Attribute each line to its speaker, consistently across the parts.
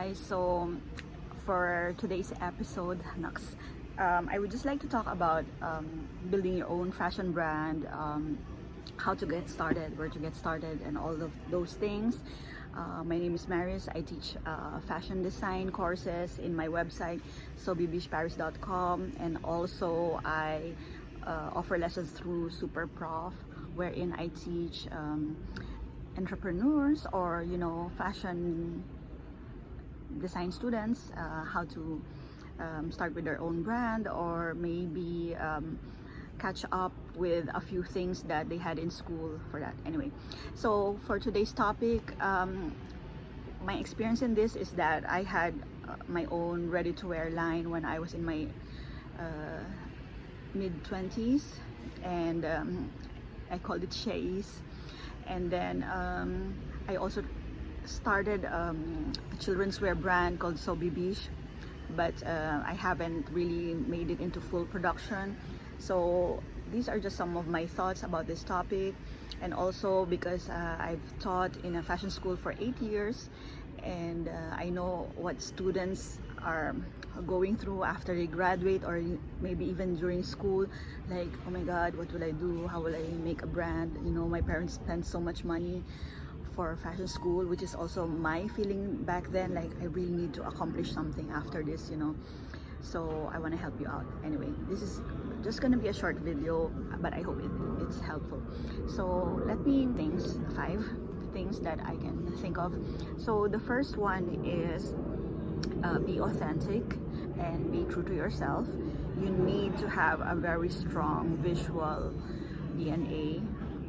Speaker 1: guys, so for today's episode, I would just like to talk about building your own fashion brand, how to get started, where to get started, and all of those things. My name is Maris. I teach fashion design courses in my website, Sewbibicheparis.com, and also I offer lessons through Super Prof, wherein I teach entrepreneurs or fashion design students how to start with their own brand, or maybe catch up with a few things that they had in school for that. Anyway, so for today's topic, my experience in this is that I had my own ready-to-wear line when I was in my mid-20s, and I called it Shays. And then I also started a children's wear brand called Sewbibiche, but I haven't really made it into full production. So these are just some of my thoughts about this topic, and also because I've taught in a fashion school for 8 years, and I know what students are going through after they graduate, or maybe even during school, like, oh my god, what will I do, how will I make a brand? My parents spent so much money for fashion school, which is also my feeling back then, like I really need to accomplish something after this, so I want to help you out. Anyway, this is just gonna be a short video, but I hope it's helpful. So let me things 5 things that I can think of. So the first one is be authentic and be true to yourself. You need to have a very strong visual DNA.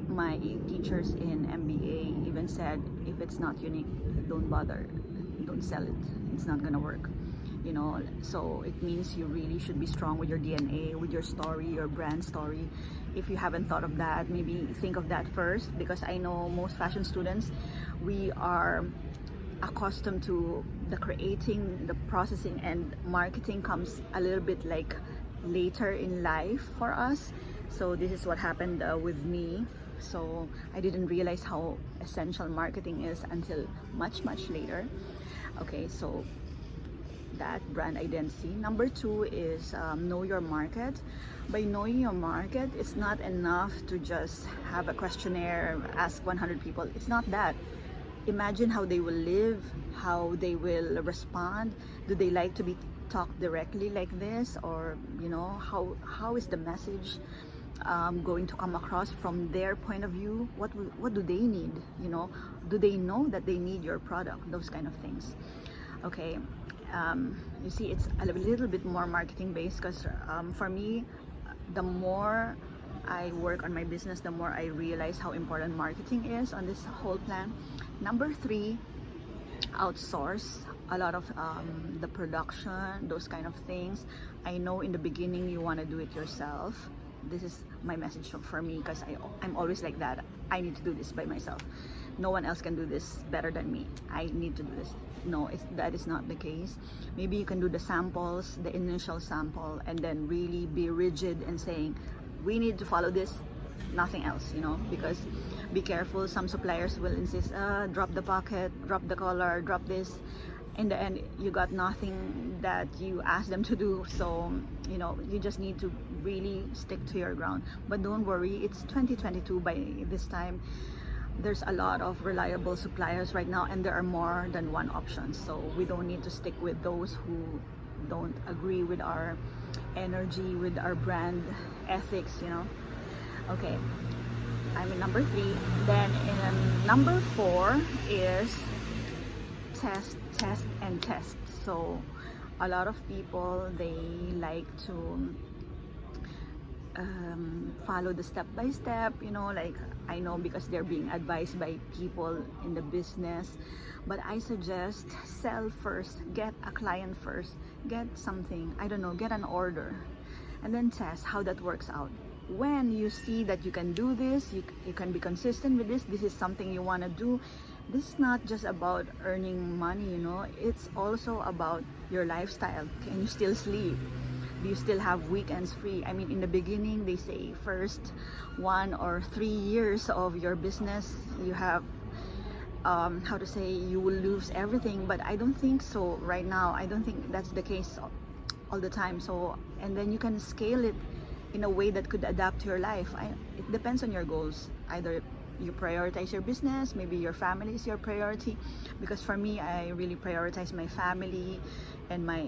Speaker 1: My teachers in MBA even said, if it's not unique, don't bother, don't sell it, it's not gonna work. So it means you really should be strong with your DNA, with your story, your brand story. If you haven't thought of that, maybe think of that first, because I know most fashion students, we are accustomed to the creating, the processing, and marketing comes a little bit like later in life for us. So this is what happened with me. So I didn't realize how essential marketing is until much later. Okay, so that brand identity. Number 2 is know your market. By knowing your market, it's not enough to just have a questionnaire, ask 100 people. It's not that. Imagine how they will live, how they will respond. Do they like to be talked directly like this, or how is the message going to come across from their point of view? What do they need? Do they know that they need your product? Those kind of things. Okay, you see, it's a little bit more marketing based, because for me, the more I work on my business, the more I realize how important marketing is on this whole plan. Number 3, outsource a lot of the production, those kind of things. I know in the beginning you want to do it yourself. This is my message for me, because I'm always like that. I need to do this by myself. No one else can do this better than me. I need to do this. No, that is not the case. Maybe you can do the samples, the initial sample, and then really be rigid and saying, we need to follow this, nothing else, because be careful, some suppliers will insist, drop the pocket, drop the collar, drop this. In the end, you got nothing that you asked them to do. So you just need to really stick to your ground. But don't worry, it's 2022 by this time. There's a lot of reliable suppliers right now, and there are more than one option. So we don't need to stick with those who don't agree with our energy, with our brand ethics. Okay, I'm in number 3. Then in number 4 is test and test. So a lot of people, they like to follow the step-by-step, like I know because they're being advised by people in the business, but I suggest sell first, get a client first, get something, I don't know, get an order, and then test how that works out. When you see that you can do this, you can be consistent with this is something you want to do. This is not just about earning money, it's also about your lifestyle. Can you still sleep? Do you still have weekends free? I mean, in the beginning, they say first 1 or 3 years of your business, you have how to say, you will lose everything, but I don't think so right now. I don't think that's the case all the time. So, and then you can scale it in a way that could adapt to your life. It depends on your goals. Either you prioritize your business, maybe your family is your priority, because for me, I really prioritize my family and my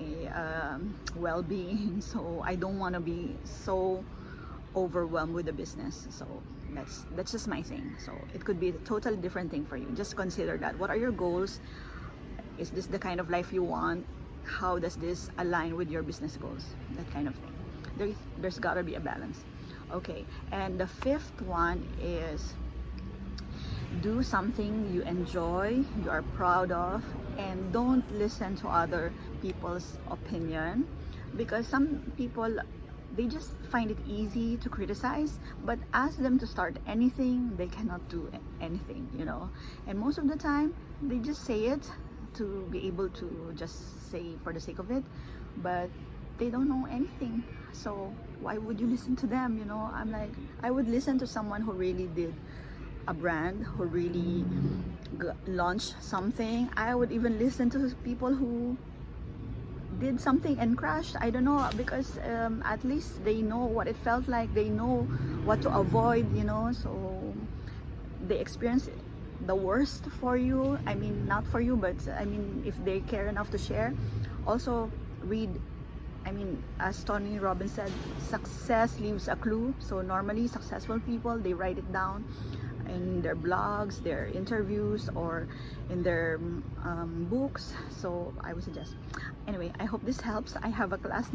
Speaker 1: well-being. So I don't want to be so overwhelmed with the business. So that's just my thing. So it could be a totally different thing for you. Just consider that. What are your goals? Is this the kind of life you want? How does this align with your business goals? That kind of thing. There's gotta be a balance. Okay, and the fifth one is do something you enjoy, you are proud of, and don't listen to other people's opinion, because some people, they just find it easy to criticize, but ask them to start anything, they cannot do anything, you know. And most of the time they just say it to be able to just say for the sake of it, but they don't know anything. So why would you listen to them, you know? I'm like, I would listen to someone who really did a brand, who really launched something. I would even listen to people who did something and crashed. I don't know, because at least they know what it felt like, they know what to avoid, you know. So they experience the worst for you, I mean not for you, but I mean if they care enough to share. Also read, I mean, as Tony Robbins said, success leaves a clue. So normally successful people, they write it down in their blogs, their interviews, or in their books. So I would suggest. Anyway, I hope this helps. I have a class now.